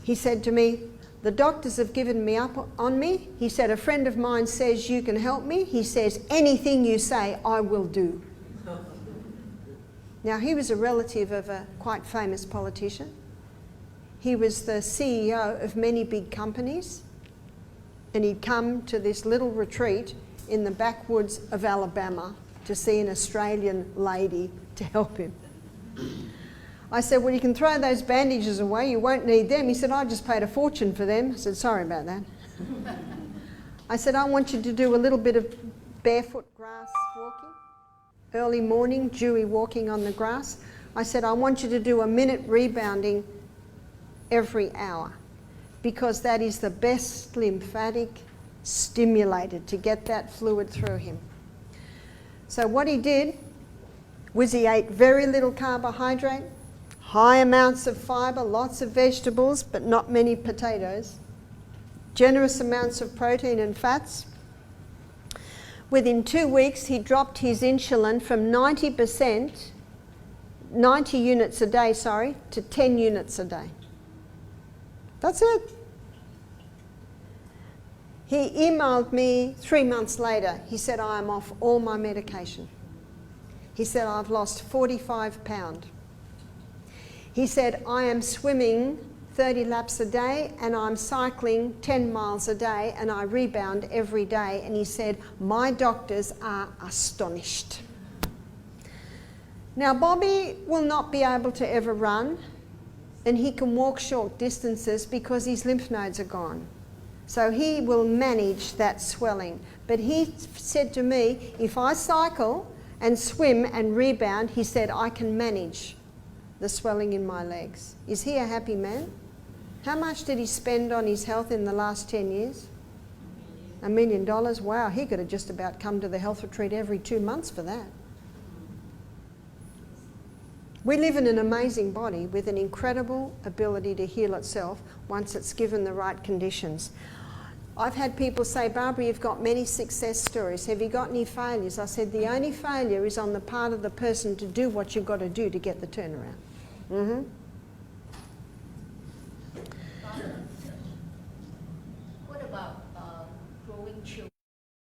He said to me, the doctors have given me up on me. He said, a friend of mine says you can help me. He says, anything you say, I will do. Now, he was a relative of a quite famous politician. He was the CEO of many big companies, and he'd come to this little retreat in the backwoods of Alabama to see an Australian lady to help him. I said, well, you can throw those bandages away, you won't need them. He said, I just paid a fortune for them. I said, sorry about that. I said, I want you to do a little bit of barefoot grass walking, early morning, dewy walking on the grass. I said, I want you to do a minute rebounding every hour, because that is the best lymphatic stimulator to get that fluid through him. So what he did was he ate very little carbohydrate, high amounts of fibre, lots of vegetables, but not many potatoes, generous amounts of protein and fats. Within 2 weeks, he dropped his insulin from 90%, 90 units a day, to 10 units a day. That's it. He emailed me 3 months later. He said, I am off all my medication. He said, I've lost 45 pounds. He said, I am swimming 30 laps a day and I'm cycling 10 miles a day and I rebound every day. And he said, my doctors are astonished. Now, Bobby will not be able to ever run, and he can walk short distances because his lymph nodes are gone. So he will manage that swelling. But he said to me, if I cycle and swim and rebound, he said, I can manage the swelling in my legs. Is he a happy man? How much did he spend on his health in the last 10 years? $1 million? Wow, he could have just about come to the health retreat every 2 months for that. We live in an amazing body with an incredible ability to heal itself once it's given the right conditions. I've had people say, Barbara, you've got many success stories. Have you got any failures? I said, the only failure is on the part of the person to do what you've got to do to get the turnaround.